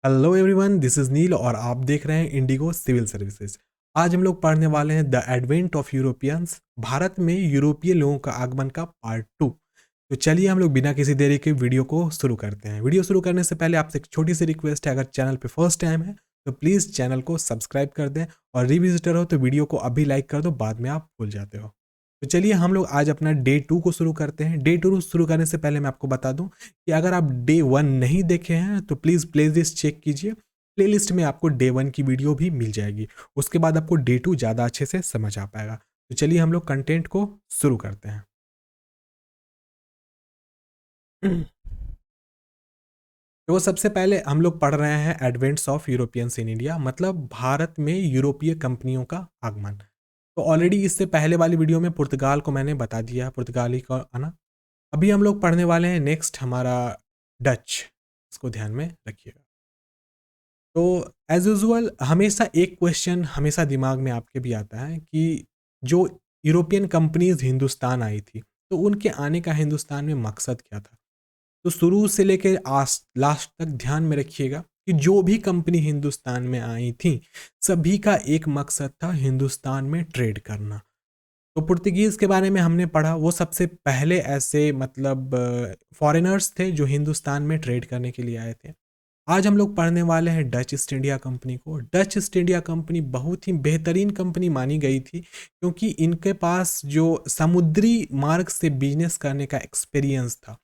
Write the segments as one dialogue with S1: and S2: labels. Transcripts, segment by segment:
S1: Hello everyone, this is नील और आप देख रहे हैं इंडिगो सिविल सर्विसेज। आज हम लोग पढ़ने वाले हैं the advent of Europeans, Bharat में यूरोपीय लोगों का आगमन का पार्ट 2। तो चलिए हम लोग बिना किसी देरी के वीडियो को शुरू करते हैं। वीडियो शुरू करने से पहले आपसे एक छोटी सी रिक्वेस्ट है, अगर चैनल पे फर्स्ट टाइम है तो प्लीज़ चैनल को सब्सक्राइब कर दें, और रिविजिटर हो तो वीडियो को अभी लाइक कर दो, बाद में आप भूल जाते हो। तो चलिए हम लोग आज अपना डे 2 को शुरू करते हैं। डे 2 शुरू करने से पहले मैं आपको बता दूं कि अगर आप डे 1 नहीं देखे हैं तो प्लीज़ प्लेलिस्ट चेक कीजिए। प्लेलिस्ट में आपको डे 1 की वीडियो भी मिल जाएगी, उसके बाद आपको डे 2 ज़्यादा अच्छे से समझ आ पाएगा। तो चलिए हम लोग कंटेंट को शुरू करते हैं। तो सबसे पहले हम लोग पढ़ रहे हैं advents of Europeans in India, मतलब भारत में यूरोपीय कंपनियों का आगमन। तो ऑलरेडी इससे पहले वाली वीडियो में पुर्तगाल को मैंने बता दिया, पुर्तगाली का आना। अभी हम लोग पढ़ने वाले हैं नेक्स्ट हमारा डच, इसको ध्यान में रखिएगा। तो एज यूजुअल हमेशा एक क्वेश्चन हमेशा दिमाग में आपके भी आता है कि जो यूरोपियन कंपनीज हिंदुस्तान आई थी, तो उनके आने का हिंदुस्तान में मकसद क्या था। तो शुरू से लेकर लास्ट तक ध्यान में रखिएगा कि जो भी कंपनी हिंदुस्तान में आई थी, सभी का एक मकसद था हिंदुस्तान में ट्रेड करना। तो पुर्तगीज़ के बारे में हमने पढ़ा, वो सबसे पहले ऐसे मतलब फॉरेनर्स थे जो हिंदुस्तान में ट्रेड करने के लिए आए थे। आज हम लोग पढ़ने वाले हैं डच ईस्ट इंडिया कंपनी को। डच ईस्ट इंडिया कंपनी बहुत ही बेहतरीन कंपनी मानी गई थी, क्योंकि इनके पास जो समुद्री मार्ग से बिजनेस करने का एक्सपीरियंस था,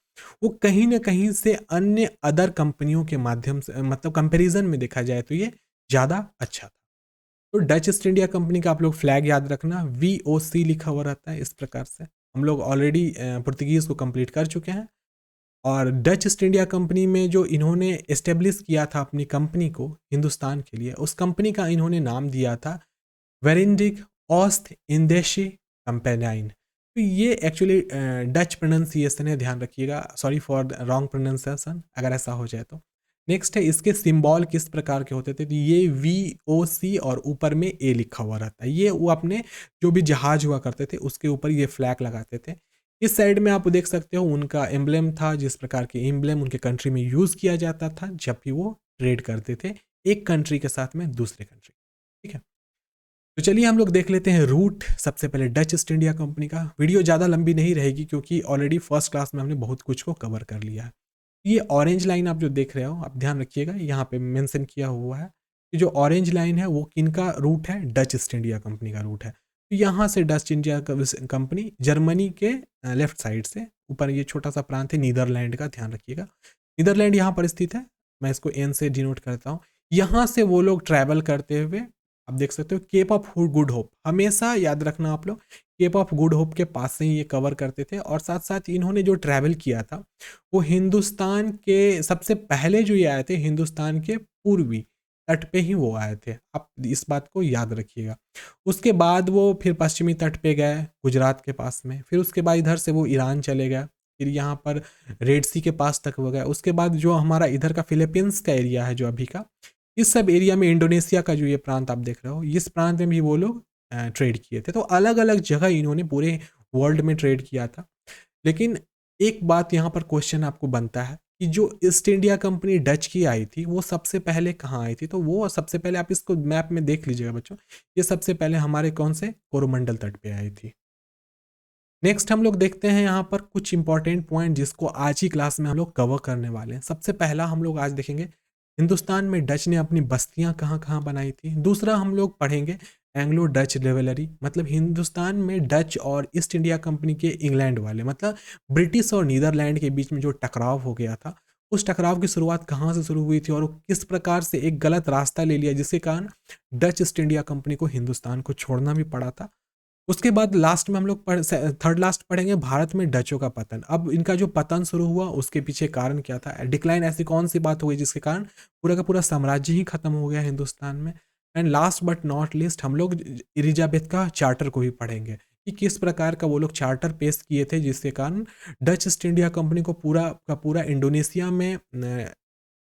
S1: वो कहीं ना कहीं से अन्य अदर कंपनियों के माध्यम से, मतलब कंपैरिजन में देखा जाए तो ये ज़्यादा अच्छा था। तो डच ईस्ट इंडिया कंपनी का आप लोग फ्लैग याद रखना, VOC लिखा हुआ रहता है इस प्रकार से। हम लोग ऑलरेडी पुर्तगीज़ को कंप्लीट कर चुके हैं। और डच ईस्ट इंडिया कंपनी में जो इन्होंने इस्टेब्लिश किया था अपनी कंपनी को हिंदुस्तान के लिए, उस कंपनी का इन्होंने नाम दिया था वेरिंडिक ऑस्ट इंदेशी कंपेनाइन। तो ये एक्चुअली डच प्रोनाउंसिएशन है, ध्यान रखिएगा, सॉरी फॉर रॉन्ग प्रोनाउंसिएशन अगर ऐसा हो जाए तो। नेक्स्ट है, इसके सिंबल किस प्रकार के होते थे। तो ये VOC और ऊपर में A लिखा हुआ रहता है। ये वो अपने जो भी जहाज हुआ करते थे उसके ऊपर ये फ्लैग लगाते थे। इस साइड में आप देख सकते हो उनका एम्ब्लेम था, जिस प्रकार के एम्ब्लेम उनके कंट्री में यूज़ किया जाता था जब भी वो ट्रेड करते थे एक कंट्री के साथ में दूसरे कंट्री। ठीक है, तो चलिए हम लोग देख लेते हैं रूट। सबसे पहले डच ईस्ट इंडिया कंपनी का। वीडियो ज़्यादा लंबी नहीं रहेगी क्योंकि ऑलरेडी फर्स्ट क्लास में हमने बहुत कुछ को कवर कर लिया है। ये ऑरेंज लाइन आप जो देख रहे हो, आप ध्यान रखिएगा, यहाँ पे मेंशन किया हुआ है कि जो ऑरेंज लाइन है वो किनका रूट है, डच ईस्ट इंडिया कंपनी का रूट है। तो यहाँ से डच इंडिया कंपनी जर्मनी के लेफ्ट साइड से ऊपर ये छोटा सा प्रांत है नीदरलैंड का, ध्यान रखिएगा। नीदरलैंड यहाँ पर स्थित है, मैं इसको एन से डिनोट करता हूँ। यहाँ से वो लोग ट्रैवल करते हुए आप देख सकते हो केप ऑफ गुड होप, हमेशा याद रखना आप लोग, केप ऑफ गुड होप के पास से ही ये कवर करते थे। और साथ साथ इन्होंने जो ट्रैवल किया था वो हिंदुस्तान के सबसे पहले जो ये आए थे, हिंदुस्तान के पूर्वी तट पे ही वो आए थे, आप इस बात को याद रखिएगा। उसके बाद वो फिर पश्चिमी तट पे गए गुजरात के पास में, फिर उसके बाद इधर से वो ईरान चले गए, फिर यहाँ पर रेड सी के पास तक हो गया। उसके बाद जो हमारा इधर का फिलीपींस का एरिया है जो अभी का, इस सब एरिया में इंडोनेशिया का जो ये प्रांत आप देख रहे हो, इस प्रांत में भी वो लोग ट्रेड किए थे। तो अलग अलग जगह इन्होंने पूरे वर्ल्ड में ट्रेड किया था। लेकिन एक बात यहाँ पर क्वेश्चन आपको बनता है कि जो ईस्ट इंडिया कंपनी डच की आई थी वो सबसे पहले कहाँ आई थी। तो वो सबसे पहले आप इसको मैप में देख लीजिएगा बच्चों, ये सबसे पहले हमारे कौन से कोरोमंडल तट पे आई थी। नेक्स्ट हम लोग देखते हैं यहाँ पर कुछ इंपॉर्टेंट पॉइंट जिसको आज ही क्लास में हम लोग कवर करने वाले हैं। सबसे पहला हम लोग आज देखेंगे हिंदुस्तान में डच ने अपनी बस्तियां कहाँ कहाँ बनाई थी। दूसरा हम लोग पढ़ेंगे एंग्लो डच रिवेलरी, मतलब हिंदुस्तान में डच और ईस्ट इंडिया कंपनी के इंग्लैंड वाले, मतलब ब्रिटिश और नीदरलैंड के बीच में जो टकराव हो गया था, उस टकराव की शुरुआत कहाँ से शुरू हुई थी और किस प्रकार से एक गलत रास्ता ले लिया जिसके कारण डच ईस्ट इंडिया कंपनी को हिंदुस्तान को छोड़ना भी पड़ा था। उसके बाद लास्ट में हम लोग थर्ड लास्ट पढ़ेंगे भारत में डचों का पतन। अब इनका जो पतन शुरू हुआ उसके पीछे कारण क्या था, डिक्लाइन ऐसी कौन सी बात हो गई जिसके कारण पूरा का पूरा साम्राज्य ही खत्म हो गया हिंदुस्तान में। And last but not list हम लोग एलिजाबेथ का चार्टर को भी पढ़ेंगे कि किस प्रकार का वो लोग चार्टर पेश किए थे जिसके कारण डच ईस्ट इंडिया कंपनी को पूरा का पूरा इंडोनेशिया में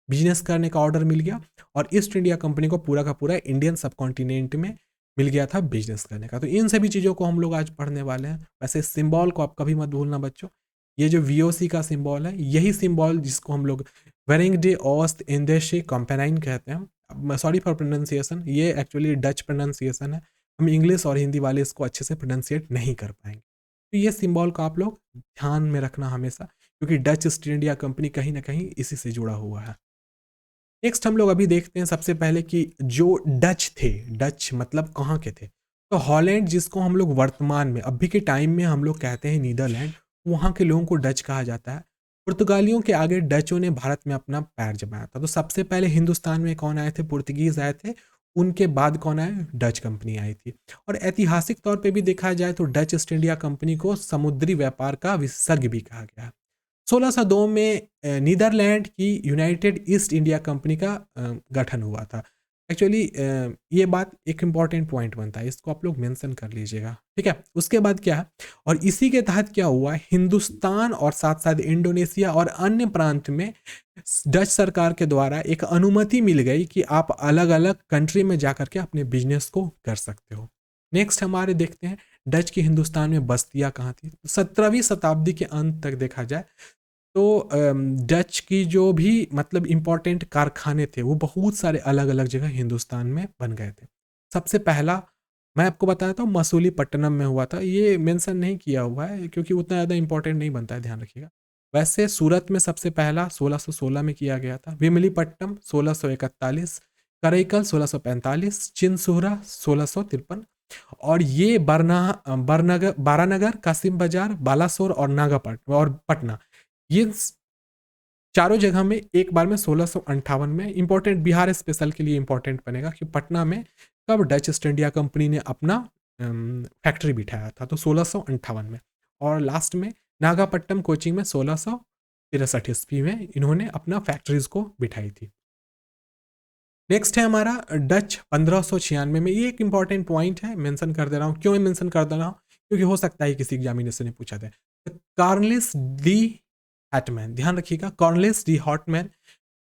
S1: बिजनेस करने का ऑर्डर मिल गया, और ईस्ट इंडिया कंपनी को पूरा का पूरा इंडियन सब कॉन्टिनेंट में मिल गया था बिजनेस करने का। तो इन सभी चीज़ों को हम लोग आज पढ़ने वाले हैं। वैसे सिंबल को आप कभी मत भूलना बच्चों, ये जो VOC का सिंबल है यही सिंबल जिसको हम लोग वेरिंग डे ओस्ट इंदेशी कॉम्पेनाइन कहते हैं, सॉरी फॉर प्रोनाउंसिएशन, ये एक्चुअली डच प्रोनाउंसिएशन है, हम इंग्लिश और हिंदी वाले इसको अच्छे से प्रोनाउंसिएट नहीं कर पाएंगे। तो ये सिंबल को आप लोग ध्यान में रखना हमेशा, क्योंकि डच ईस्ट इंडिया कंपनी कहीं ना कहीं इसी से जुड़ा हुआ है। नेक्स्ट हम लोग अभी देखते हैं सबसे पहले कि जो डच थे, डच मतलब कहाँ के थे, तो हॉलैंड जिसको हम लोग वर्तमान में अभी के टाइम में हम लोग कहते हैं नीदरलैंड, वहाँ के लोगों को डच कहा जाता है। पुर्तगालियों के आगे डचों ने भारत में अपना पैर जमाया था। तो सबसे पहले हिंदुस्तान में कौन आए थे? पुर्तगीज आए थे। उनके बाद कौन आए? डच कंपनी आई थी। और ऐतिहासिक तौर पे भी देखा जाए तो डच ईस्ट इंडिया कंपनी को समुद्री व्यापार का विशेषज्ञ भी कहा गया है। 1602 में नीदरलैंड की यूनाइटेड ईस्ट इंडिया कंपनी का गठन हुआ था। एक्चुअली ये बात एक इम्पॉर्टेंट पॉइंट बनता है, इसको आप लोग मेंशन कर लीजिएगा, ठीक है। उसके बाद क्या है, और इसी के तहत क्या हुआ, हिंदुस्तान और साथ साथ इंडोनेशिया और अन्य प्रांत में डच सरकार के द्वारा एक अनुमति मिल गई कि आप अलग अलग कंट्री में जाकर के अपने बिजनेस को कर सकते हो। नेक्स्ट हमारे देखते हैं डच की हिंदुस्तान में बस्तियां कहाँ थी। 17वीं शताब्दी के अंत तक देखा जाए तो डच की जो भी मतलब इम्पोर्टेंट कारखाने थे वो बहुत सारे अलग अलग जगह हिंदुस्तान में बन गए थे। सबसे पहला मैं आपको बताता हूँ मसूलीपट्टनम में हुआ था, ये मेंशन नहीं किया हुआ है क्योंकि उतना ज़्यादा इंपॉर्टेंट नहीं बनता है, ध्यान रखिएगा। वैसे सूरत में सबसे पहला 1616 में किया गया था, विमलीपट्टनम 1641, करईकल 1645, चिनसुहरा 1653, और ये बारानगर, कासिम बाजार, बालासोर और नागापट्ट और पटना, ये चारों जगह में एक बार में 1658 में इंपॉर्टेंट, बिहार स्पेशल के लिए इंपॉर्टेंट बनेगा कि पटना में कब डच ईस्ट इंडिया कंपनी ने अपना फैक्ट्री बिठाया था, तो 1658 में। और लास्ट में नागापट्टनम कोचिंग में 1663 ईस्वी में इन्होंने अपना फैक्ट्रीज को बिठाई थी। नेक्स्ट है हमारा डच 1596 में। ये एक इंपॉर्टेंट पॉइंट है, मेंशन कर दे रहा हूँ। क्यों मेंशन कर दे रहा हूँ? क्योंकि हो सकता है किसी एग्जामिनेशन ने पूछा था। कार्नलिस डी हैटमैन, ध्यान रखिएगा, कॉर्नलिस डी हॉटमैन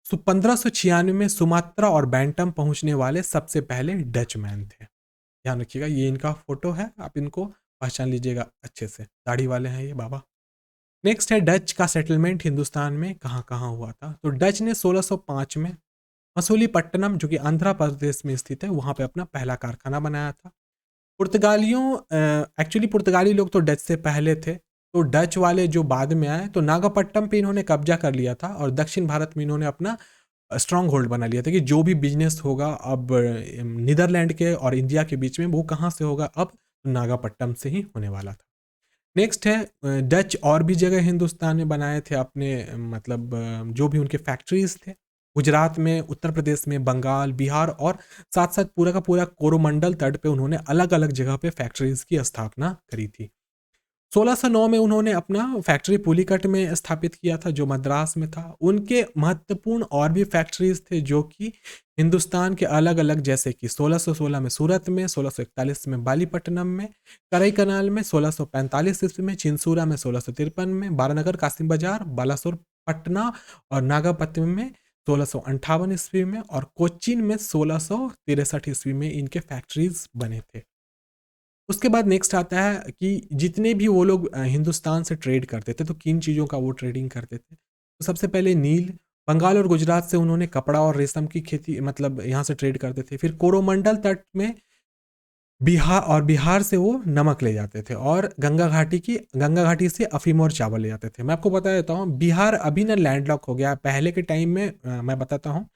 S1: 1596 में सुमात्रा और बैंटम पहुंचने वाले सबसे पहले डच मैन थे। ध्यान रखिएगा, ये इनका फोटो है, आप इनको पहचान लीजिएगा अच्छे से, दाढ़ी वाले हैं ये बाबा। नेक्स्ट है डच का सेटलमेंट हिंदुस्तान में कहाँ कहाँ हुआ था। तो डच ने 1605 में मसूलीपट्टनम जो कि आंध्र प्रदेश में स्थित है वहाँ पे अपना पहला कारखाना बनाया था। पुर्तगालियों एक्चुअली पुर्तगाली लोग तो डच से पहले थे, तो डच वाले जो बाद में आए तो नागापट्टनम पे इन्होंने कब्जा कर लिया था और दक्षिण भारत में इन्होंने अपना स्ट्रॉन्ग होल्ड बना लिया था कि जो भी बिजनेस होगा अब नीदरलैंड के और इंडिया के बीच में वो कहाँ से होगा, अब नागापट्टनम से ही होने वाला था। नेक्स्ट है डच और भी जगह हिंदुस्तान में बनाए थे अपने मतलब जो भी उनके फैक्ट्रीज थे, गुजरात में, उत्तर प्रदेश में, बंगाल, बिहार और साथ साथ पूरा का पूरा कोरोमंडल तट पे उन्होंने अलग अलग जगह पे फैक्ट्रीज की स्थापना करी थी। 1609 में उन्होंने अपना फैक्ट्री पुलिकट में स्थापित किया था जो मद्रास में था। उनके महत्वपूर्ण और भी फैक्ट्रीज थे जो कि हिंदुस्तान के अलग अलग, जैसे कि 1616 में सूरत में, 1641 में बालीपट्टनम में, करई कनाल में 1645 ईस्वी में, चिंसूरा में 1653 में, बारानगर, कासिम बाजार, बालासोर, पटना और नागापट्टनम में 1658 ईस्वी में और कोच्चिन में 1663 ईस्वी में इनके फैक्ट्रीज बने थे। उसके बाद नेक्स्ट आता है कि जितने भी वो लोग हिंदुस्तान से ट्रेड करते थे तो किन चीज़ों का वो ट्रेडिंग करते थे। तो सबसे पहले नील, बंगाल और गुजरात से उन्होंने कपड़ा और रेशम की खेती मतलब यहाँ से ट्रेड करते थे। फिर कोरोमंडल तट में बिहार से वो नमक ले जाते थे और गंगा घाटी से अफीम और चावल ले जाते थे। मैं आपको बता देता हूँ बिहार अभी ना लैंडलॉक हो गया। पहले के टाइम में मैं बताता हूँ,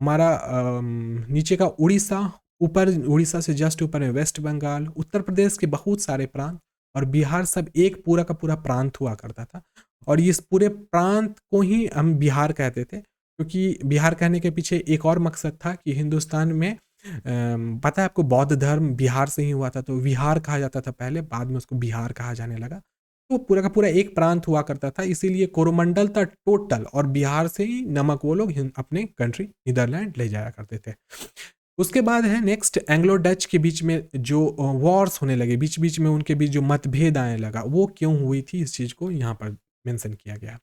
S1: हमारा नीचे का उड़ीसा, ऊपर उड़ीसा से जस्ट ऊपर में वेस्ट बंगाल, उत्तर प्रदेश के बहुत सारे प्रांत और बिहार, सब एक पूरा का पूरा प्रांत हुआ करता था। और इस पूरे प्रांत को ही हम बिहार कहते थे, क्योंकि बिहार कहने के पीछे एक और मकसद था कि हिंदुस्तान में पता है आपको, बौद्ध धर्म बिहार से ही हुआ था, तो विहार कहा जाता था पहले, बाद में उसको बिहार कहा जाने लगा। तो पूरा का पूरा एक प्रांत हुआ करता था, इसीलिए कोरोमंडल था टोटल, और बिहार से ही नमक वो लोग अपने कंट्री नीदरलैंड ले जाया करते थे। उसके बाद है नेक्स्ट एंग्लो डच के बीच में जो वॉर्स होने लगे, बीच बीच में उनके बीच जो मतभेद आने लगा, वो क्यों हुई थी, इस चीज़ को यहाँ पर मेंशन किया गया।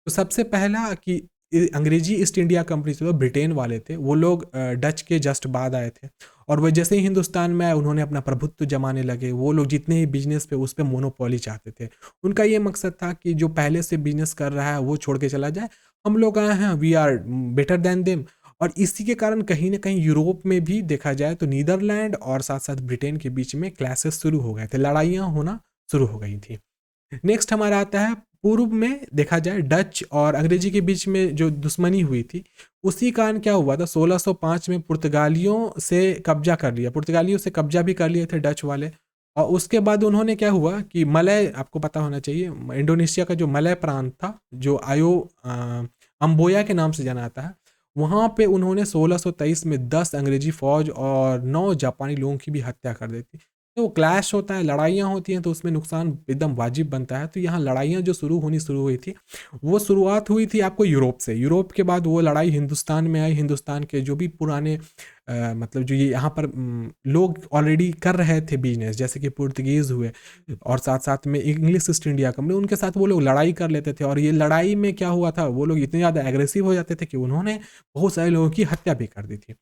S1: तो सबसे पहला कि अंग्रेजी ईस्ट इंडिया कंपनी से, तो ब्रिटेन वाले थे, वो लोग डच के जस्ट बाद आए थे और वह जैसे ही हिंदुस्तान में आए उन्होंने अपना प्रभुत्व जमाने लगे। वो लोग जितने ही बिजनेस पे उस पर मोनोपोली चाहते थे। उनका ये मकसद था कि जो पहले से बिजनेस कर रहा है वो छोड़ के चला जाए हम लोग आए हैं, we are better than them. और इसी के कारण कहीं ना कहीं यूरोप में भी देखा जाए तो नीदरलैंड और साथ साथ ब्रिटेन के बीच में क्लैशेस शुरू हो गए थे, लड़ाइयाँ होना शुरू हो गई थी। नेक्स्ट हमारा आता है पूर्व में देखा जाए डच और अंग्रेजी के बीच में जो दुश्मनी हुई थी, उसी कारण क्या हुआ था, 1605 में पुर्तगालियों से कब्जा कर लिया, पुर्तगालियों से कब्जा भी कर लिए थे डच वाले। और उसके बाद उन्होंने क्या हुआ कि मलय, आपको पता होना चाहिए, इंडोनेशिया का जो मलय प्रांत था, जो अम्बोया के नाम से जाना जाता है, वहाँ पे उन्होंने 1623 में 10 अंग्रेजी फौज और 9 जापानी लोगों की भी हत्या कर दी थी। तो क्लैश होता है, लड़ाइयाँ होती हैं, तो उसमें नुकसान एकदम वाजिब बनता है। तो यहाँ लड़ाइयाँ जो शुरू हुई थी, वो शुरुआत हुई थी आपको यूरोप से। यूरोप के बाद वो लड़ाई हिंदुस्तान में आई। हिंदुस्तान के जो भी पुराने मतलब जो ये यहाँ पर लोग ऑलरेडी कर रहे थे बिजनेस, जैसे कि पुर्तगीज़ हुए और साथ साथ में इंग्लिश ईस्ट इंडिया कंपनी, उनके साथ वो लोग लड़ाई कर लेते थे। और ये लड़ाई में क्या हुआ था, वो लोग इतने ज़्यादा एग्रेसिव हो जाते थे कि उन्होंने बहुत सारे लोगों की हत्या भी कर दी थी।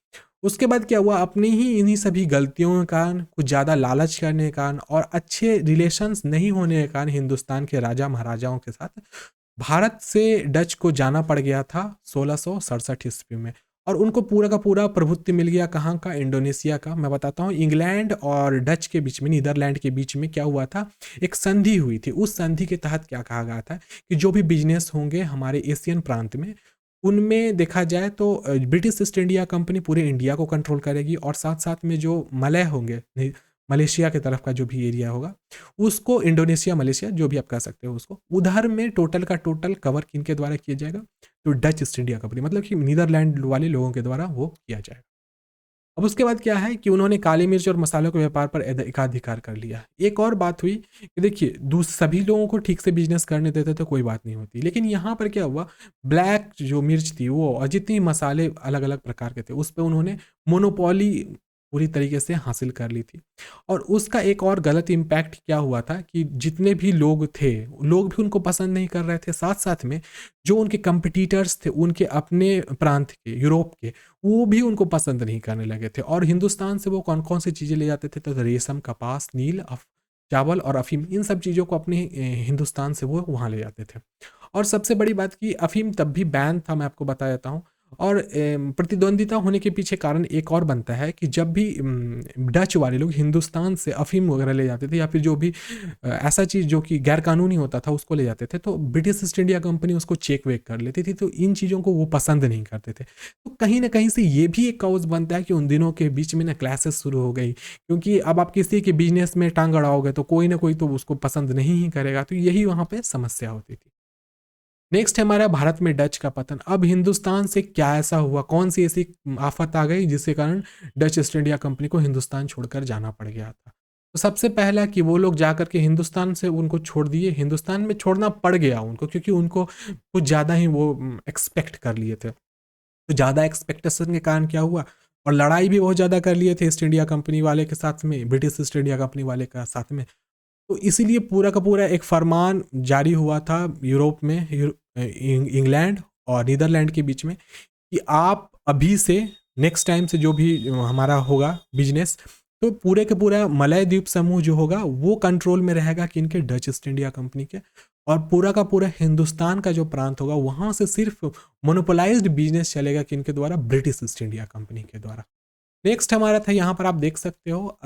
S1: उसके बाद क्या हुआ, अपनी ही इन्हीं सभी गलतियों के कारण, कुछ ज़्यादा लालच करने के कारण और अच्छे रिलेशंस नहीं होने के कारण हिंदुस्तान के राजा महाराजाओं के साथ भारत से डच को जाना पड़ गया था 1667 ईस्वी में। और उनको पूरा का पूरा प्रभुत्व मिल गया, कहाँ का, इंडोनेशिया का। मैं बताता हूँ, इंग्लैंड और डच के बीच में, नीदरलैंड के बीच में क्या हुआ था, एक संधि हुई थी। उस संधि के तहत क्या कहा गया था कि जो भी बिजनेस होंगे हमारे एशियन प्रांत में, उनमें देखा जाए तो ब्रिटिश ईस्ट इंडिया कंपनी पूरे इंडिया को कंट्रोल करेगी, और साथ साथ में जो मलय होंगे, मलेशिया की तरफ का जो भी एरिया होगा, उसको इंडोनेशिया मलेशिया जो भी आप कह सकते हो, उसको उधर में टोटल का टोटल कवर किनके द्वारा किया जाएगा, तो डच ईस्ट इंडिया कंपनी, मतलब कि नीदरलैंड वाले लोगों के द्वारा वो किया जाएगा। अब उसके बाद क्या है कि उन्होंने काली मिर्च और मसालों के व्यापार पर एकाधिकार कर लिया। एक और बात हुई कि देखिए, सभी लोगों को ठीक से बिजनेस करने देते तो कोई बात नहीं होती, लेकिन यहाँ पर क्या हुआ, ब्लैक जो मिर्च थी वो और जितनी मसाले अलग अलग प्रकार के थे, उस पर उन्होंने मोनोपोली पूरी तरीके से हासिल कर ली थी। और उसका एक और गलत इम्पैक्ट क्या हुआ था कि जितने भी लोग थे, लोग भी उनको पसंद नहीं कर रहे थे। साथ साथ में जो उनके कंपिटिटर्स थे, उनके अपने प्रांत के, यूरोप के, वो भी उनको पसंद नहीं करने लगे थे। और हिंदुस्तान से वो कौन कौन सी चीज़ें ले जाते थे, तो रेशम, कपास, नील, चावल और अफीम, इन सब चीज़ों को अपने हिंदुस्तान से वो वहाँ ले जाते थे। और सबसे बड़ी बात की, अफीम तब भी बैन था, मैं आपको बता देता हूँ। और प्रतिद्वंदिता होने के पीछे कारण एक और बनता है कि जब भी डच वाले लोग हिंदुस्तान से अफीम वगैरह ले जाते थे, या फिर जो भी ऐसा चीज़ जो कि गैर कानूनी होता था उसको ले जाते थे, तो ब्रिटिश ईस्ट इंडिया कंपनी उसको चेक वेक कर लेती थी। तो इन चीज़ों को वो पसंद नहीं करते थे। तो कहीं ना कहीं से ये भी एक कॉज बनता है कि उन दिनों के बीच में ना क्लैसेस शुरू हो गई, क्योंकि अब आप किसी के बिजनेस में टांग अड़ाओगे तो कोई ना कोई तो उसको पसंद नहीं ही करेगा। तो यही वहाँ पे समस्या होती थी। नेक्स्ट है हमारा भारत में डच का पतन। अब हिंदुस्तान से क्या ऐसा हुआ, कौन सी ऐसी आफत आ गई जिसके कारण डच ईस्ट इंडिया कंपनी को हिंदुस्तान छोड़कर जाना पड़ गया था। तो सबसे पहला कि वो लोग जाकर के हिंदुस्तान से उनको छोड़ दिए, हिंदुस्तान में छोड़ना पड़ गया उनको, क्योंकि उनको कुछ ज़्यादा ही वो एक्सपेक्ट कर लिए थे। तो ज़्यादा एक्सपेक्टेशन के कारण क्या हुआ, और लड़ाई भी बहुत ज़्यादा कर लिए थे ईस्ट इंडिया कंपनी वाले के साथ में, ब्रिटिश ईस्ट इंडिया कंपनी वाले का साथ में। तो इसीलिए पूरा का पूरा एक फरमान जारी हुआ था यूरोप में, इंग्लैंड और नीदरलैंड के बीच में, कि आप अभी से नेक्स्ट टाइम से जो भी हमारा होगा बिजनेस, तो पूरे के पूरा मलय द्वीप समूह जो होगा वो कंट्रोल में रहेगा किनके, डच ईस्ट इंडिया कंपनी के। और पूरा का पूरा हिंदुस्तान का जो प्रांत होगा वहाँ से सिर्फ मोनोपोलाइज्ड बिजनेस चलेगा किनके द्वारा, ब्रिटिश ईस्ट इंडिया कंपनी के द्वारा। नेक्स्ट हमारा था, यहाँ पर आप देख सकते हो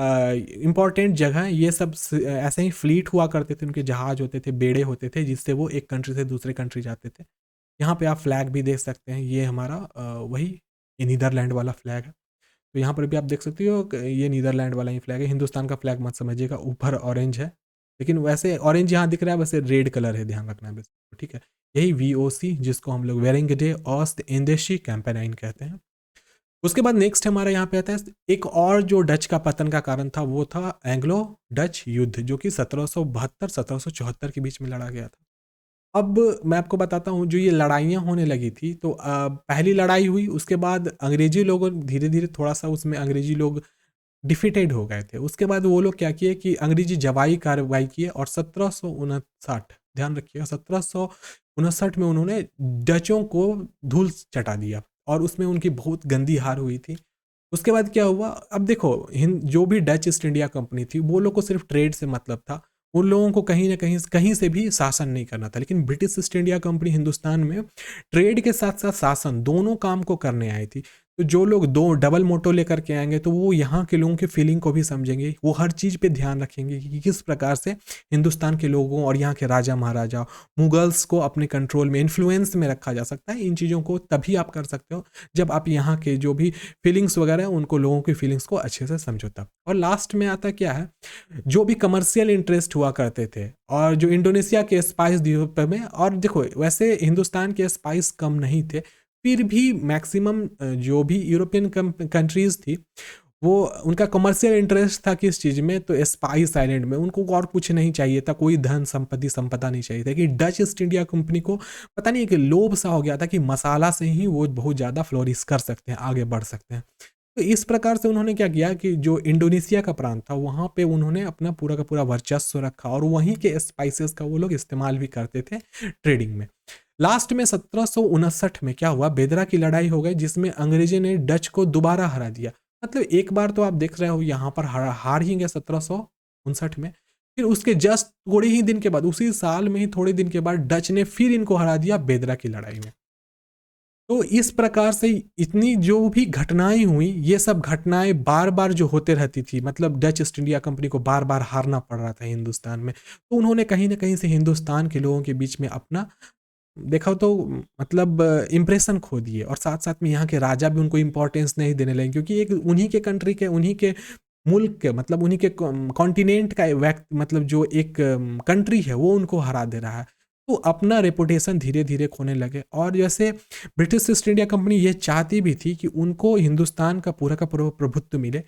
S1: इंपॉर्टेंट जगह, ये सब ऐसे ही फ्लीट हुआ करते थे, उनके जहाज होते थे, बेड़े होते थे, जिससे वो एक कंट्री से दूसरे कंट्री जाते थे। यहाँ पे आप फ्लैग भी देख सकते हैं, ये हमारा वही ये नीदरलैंड वाला फ्लैग है। तो यहाँ पर भी आप देख सकते हो ये नीदरलैंड वाला ही फ्लैग है। हिंदुस्तान का फ्लैग मत समझिएगा, ऊपर ऑरेंज है, लेकिन वैसे ऑरेंज यहाँ दिख रहा है, वैसे रेड कलर है, ध्यान रखना है बस, ठीक है। यही VOC, जिसको हम लोग वेरिंग डे ऑस्ट इंदेशी कैंपेनाइन कहते हैं। उसके बाद नेक्स्ट हमारा यहाँ पे आता है एक और जो डच का पतन का कारण था, वो था एंग्लो डच युद्ध, जो कि 1772-1774 के बीच में लड़ा गया था। अब मैं आपको बताता हूँ, जो ये लड़ाइयाँ होने लगी थी, तो पहली लड़ाई हुई, उसके बाद अंग्रेजी लोगों धीरे धीरे थोड़ा सा उसमें अंग्रेजी लोग डिफिटेड हो गए थे। उसके बाद वो लोग क्या किए कि अंग्रेजी जवाई कार्रवाई किए, और 1759, ध्यान रखिएगा, 1759 में उन्होंने डचों को धूल चटा दिया, और उसमें उनकी बहुत गंदी हार हुई थी। उसके बाद क्या हुआ, अब देखो, जो भी डच ईस्ट इंडिया कंपनी थी, वो लोग को सिर्फ ट्रेड से मतलब था, उन लोगों को कहीं ना कहीं से भी शासन नहीं करना था। लेकिन British east India company Hindustan में ट्रेड के साथ साथ शासन दोनों काम को करने आई थी। तो जो लोग दो डबल मोटो लेकर के आएंगे तो वो यहाँ के लोगों की फीलिंग को भी समझेंगे, वो हर चीज़ पे ध्यान रखेंगे कि किस प्रकार से हिंदुस्तान के लोगों और यहाँ के राजा महाराजा मुगल्स को अपने कंट्रोल में, इन्फ्लुएंस में रखा जा सकता है। इन चीज़ों को तभी आप कर सकते हो जब आप यहाँ के जो भी फीलिंग्स वगैरह हैं उनको, लोगों की फीलिंग्स को अच्छे से समझो तब। और लास्ट में आता क्या है, जो भी कमर्शियल इंटरेस्ट हुआ करते थे और जो इंडोनेशिया के स्पाइस द्वीप में, और देखो वैसे हिंदुस्तान के स्पाइस कम नहीं थे, फिर भी मैक्सिमम जो भी यूरोपियन कंट्रीज थी वो, उनका कमर्शियल इंटरेस्ट था किस चीज़ में, तो स्पाइस आइलैंड में। उनको और कुछ नहीं चाहिए था, कोई धन संपत्ति संपदा नहीं चाहिए था। कि डच ईस्ट इंडिया कंपनी को पता नहीं कि लोभ सा हो गया था कि मसाला से ही वो बहुत ज़्यादा फ्लोरिश कर सकते हैं, आगे बढ़ सकते हैं। तो इस प्रकार से उन्होंने क्या किया कि जो इंडोनेशिया का प्रांत था वहाँ पे उन्होंने अपना पूरा का पूरा वर्चस्व रखा और वहीं के स्पाइसेस का वो लोग इस्तेमाल भी करते थे ट्रेडिंग में। लास्ट में 1759 में क्या हुआ, बेदरा की लड़ाई हो गई जिसमें अंग्रेजी ने डच को दोबारा हरा दिया। मतलब एक बार तो आप देख रहे हो यहाँ पर हार ही गए 1759 में, फिर उसके जस्ट थोड़े ही दिन के बाद, उसी साल में ही थोड़े दिन के बाद डच ने फिर इनको हरा दिया बेदरा की लड़ाई में। तो इस प्रकार से इतनी जो भी घटनाएं हुई, ये सब घटनाएं बार बार जो होते रहती थी, मतलब डच ईस्ट इंडिया कंपनी को बार बार हारना पड़ रहा था हिंदुस्तान में। तो उन्होंने कहीं ना कहीं से हिंदुस्तान के लोगों के बीच में अपना, देखा तो मतलब इम्प्रेशन खो दिए, और साथ साथ में यहाँ के राजा भी उनको इम्पोर्टेंस नहीं देने लगे, क्योंकि एक उन्हीं के कंट्री के, उन्हीं के मुल्क के, मतलब उन्हीं के कॉन्टिनेंट का व्यक्ति, मतलब जो एक कंट्री है वो उनको हरा दे रहा है। तो अपना रेपुटेशन धीरे धीरे खोने लगे। और जैसे ब्रिटिश ईस्ट इंडिया कंपनी ये चाहती भी थी कि उनको हिंदुस्तान का पूरा प्रभुत्व मिले,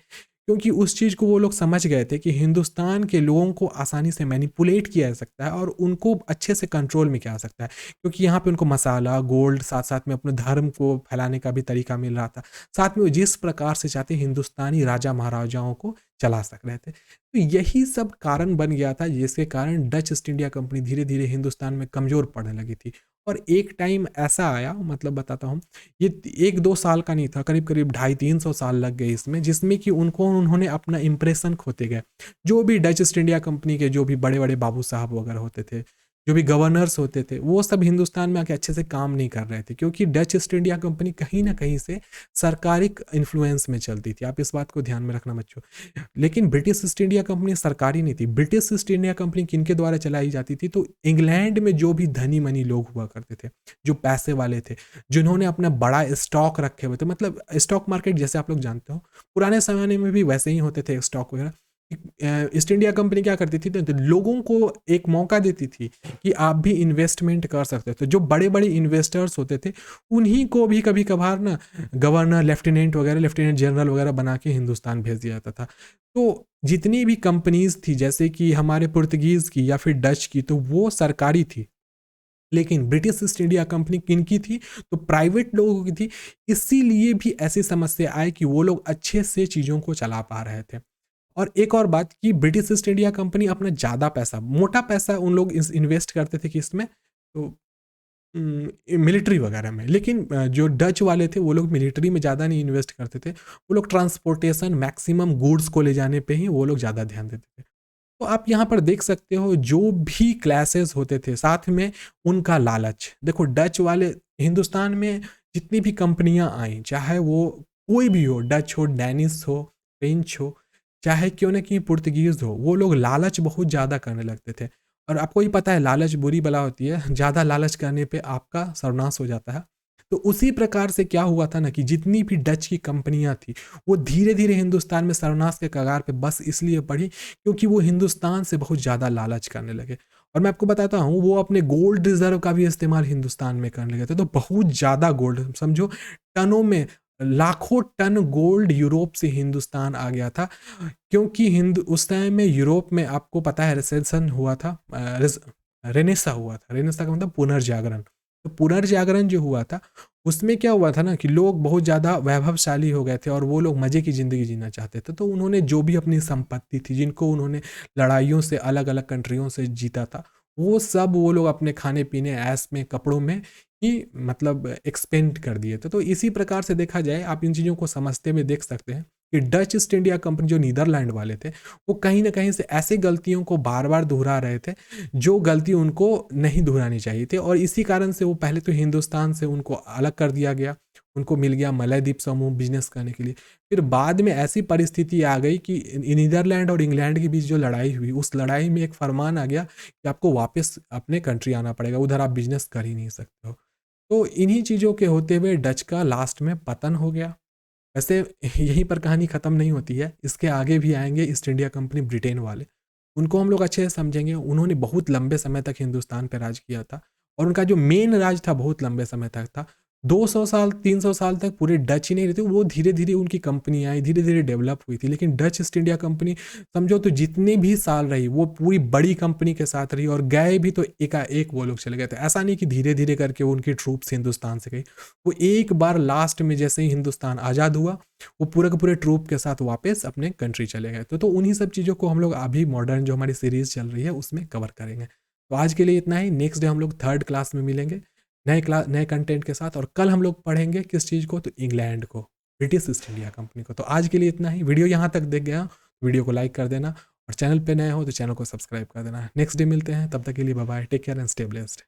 S1: क्योंकि उस चीज़ को वो लोग समझ गए थे कि हिंदुस्तान के लोगों को आसानी से मैनिपुलेट किया जा सकता है और उनको अच्छे से कंट्रोल में किया जा सकता है, क्योंकि यहाँ पे उनको मसाला, गोल्ड, साथ साथ में अपने धर्म को फैलाने का भी तरीका मिल रहा था। साथ में वो जिस प्रकार से चाहते हिंदुस्तानी राजा महाराजाओं को चला सक रहे थे। तो यही सब कारण बन गया था जिसके कारण डच ईस्ट इंडिया कंपनी धीरे धीरे हिंदुस्तान में कमज़ोर पड़ने लगी थी। और एक टाइम ऐसा आया, मतलब बताता हूँ, ये 1-2 साल का नहीं था, करीब करीब 250-300 साल लग गए इसमें, जिसमें कि उन्होंने अपना इंप्रेशन खोते गए। जो भी डच ईस्ट इंडिया कंपनी के जो भी बड़े बड़े बाबू साहब वगैरह होते थे, जो भी गवर्नर्स होते थे, वो सब हिंदुस्तान में आके अच्छे से काम नहीं कर रहे थे, क्योंकि डच ईस्ट इंडिया कंपनी कहीं ना कहीं से सरकारी इन्फ्लुएंस में चलती थी। आप इस बात को ध्यान में रखना बच्चों। लेकिन ब्रिटिश ईस्ट इंडिया कंपनी सरकारी नहीं थी। ब्रिटिश ईस्ट इंडिया कंपनी किनके द्वारा चलाई जाती थी, तो इंग्लैंड में जो भी धनी मनी लोग हुआ करते थे, जो पैसे वाले थे, जिन्होंने अपना बड़ा स्टॉक रखे हुए थे, मतलब स्टॉक मार्केट जैसे आप लोग जानते हो, पुराने ज़माने में भी वैसे ही होते थे स्टॉक वगैरह। ईस्ट इंडिया कंपनी क्या करती थी, तो लोगों को एक मौका देती थी कि आप भी इन्वेस्टमेंट कर सकते थे। जो बड़े बड़े इन्वेस्टर्स होते थे उन्हीं को भी कभी कभार ना गवर्नर, लेफ्टिनेंट वगैरह, लेफ्टिनेंट जनरल वगैरह बना के हिंदुस्तान भेज दिया जाता था। तो जितनी भी कंपनीज थी, जैसे कि हमारे पुर्तगीज़ की या फिर डच की, तो वो सरकारी थी। लेकिन ब्रिटिश ईस्ट इंडिया कंपनी किनकी थी, तो प्राइवेट लोगों की थी। इसीलिए भी ऐसी समस्या आई कि वो लोग अच्छे से चीज़ों को चला पा रहे थे। और एक और बात कि ब्रिटिश ईस्ट इंडिया कंपनी अपना ज़्यादा पैसा, मोटा पैसा उन लोग इन्वेस्ट करते थे किसमें, तो मिलिट्री वगैरह में। लेकिन जो डच वाले थे वो लोग मिलिट्री में ज़्यादा नहीं इन्वेस्ट करते थे, वो लोग ट्रांसपोर्टेशन, मैक्सिमम गुड्स को ले जाने पे ही वो लोग ज़्यादा ध्यान देते थे। तो आप यहाँ पर देख सकते हो जो भी क्लासेस होते थे, साथ में उनका लालच। देखो डच वाले, हिंदुस्तान में जितनी भी कंपनियाँ आई, चाहे वो कोई भी हो, डच हो, डैनिश हो, फ्रेंच हो, चाहे क्यों ना कि पुर्तगीज़ हो, वो लोग लालच बहुत ज़्यादा करने लगते थे। और आपको ही पता है लालच बुरी बला होती है, ज़्यादा लालच करने पे आपका सर्वनाश हो जाता है। तो उसी प्रकार से क्या हुआ था ना कि जितनी भी डच की कंपनियां थी वो धीरे धीरे हिंदुस्तान में सर्वनाश के कगार पे बस इसलिए बढ़ी क्योंकि वो हिंदुस्तान से बहुत ज़्यादा लालच करने लगे। और मैं आपको बताता हूँ, वो अपने गोल्ड रिजर्व का भी इस्तेमाल हिंदुस्तान में करने लगे थे। तो बहुत ज़्यादा गोल्ड, समझो टनों में, लाखों टन गोल्ड यूरोप से हिंदुस्तान आ गया था। क्योंकि हिंद उस टाइम में यूरोप में आपको पता है रिसेशन हुआ था, रेनेसा हुआ था। रेनेसा का मतलब पुनर्जागरण। तो पुनर्जागरण जो हुआ था उसमें क्या हुआ था ना कि लोग बहुत ज़्यादा वैभवशाली हो गए थे और वो लोग मज़े की ज़िंदगी जीना चाहते थे। तो उन्होंने जो भी अपनी संपत्ति थी, जिनको उन्होंने लड़ाइयों से, अलग अलग कंट्रियों से जीता था, वो सब वो लोग अपने खाने पीने, ऐश में, कपड़ों में ही मतलब एक्सपेंड कर दिए थे। तो इसी प्रकार से देखा जाए, आप इन चीज़ों को समझते हुए देख सकते हैं कि डच ईस्ट इंडिया कंपनी जो नीदरलैंड वाले थे, वो कहीं ना कहीं से ऐसे गलतियों को बार बार दोहरा रहे थे जो गलती उनको नहीं दोहरानी चाहिए थी, और इसी कारण से वो पहले तो हिंदुस्तान से उनको अलग कर दिया गया, उनको मिल गया मलय द्वीप समूह बिजनेस करने के लिए। फिर बाद में ऐसी परिस्थिति आ गई कि नीदरलैंड और इंग्लैंड के बीच जो लड़ाई हुई, उस लड़ाई में एक फरमान आ गया कि आपको वापस अपने कंट्री आना पड़ेगा, उधर आप बिजनेस कर ही नहीं सकते हो। तो इन्हीं चीज़ों के होते हुए डच का लास्ट में पतन हो गया। वैसे यहीं पर कहानी ख़त्म नहीं होती है, इसके आगे भी आएंगे ईस्ट इंडिया कंपनी ब्रिटेन वाले, उनको हम लोग अच्छे से समझेंगे। उन्होंने बहुत लंबे समय तक हिंदुस्तान पर राज किया था, और उनका जो मेन राज था बहुत लंबे समय तक था। 200 साल 300 साल तक पूरे डच ही नहीं रहते, वो धीरे धीरे उनकी कंपनी आई, धीरे धीरे डेवलप हुई थी। लेकिन डच ईस्ट इंडिया कंपनी समझो तो जितने भी साल रही, वो पूरी बड़ी कंपनी के साथ रही, और गए भी तो एकाएक वो लोग चले गए थे। ऐसा नहीं कि धीरे धीरे करके उनकी ट्रूप्स हिंदुस्तान से गई, वो एक बार लास्ट में जैसे ही हिंदुस्तान आज़ाद हुआ, वो पूरे के पूरे ट्रूप के साथ वापस अपने कंट्री चले गए। तो उन्हीं सब चीज़ों को हम लोग अभी मॉडर्न जो हमारी सीरीज़ चल रही है उसमें कवर करेंगे। तो आज के लिए इतना ही। नेक्स्ट डे हम लोग थर्ड क्लास में मिलेंगे नए कंटेंट के साथ, और कल हम लोग पढ़ेंगे किस चीज़ को, तो इंग्लैंड को, ब्रिटिश ईस्ट इंडिया कंपनी को। तो आज के लिए इतना ही। वीडियो यहाँ तक देख गया, वीडियो को लाइक कर देना, और चैनल पे नए हो तो चैनल को सब्सक्राइब कर देना। नेक्स्ट डे मिलते हैं, तब तक के लिए bye bye, take care and stay blessed.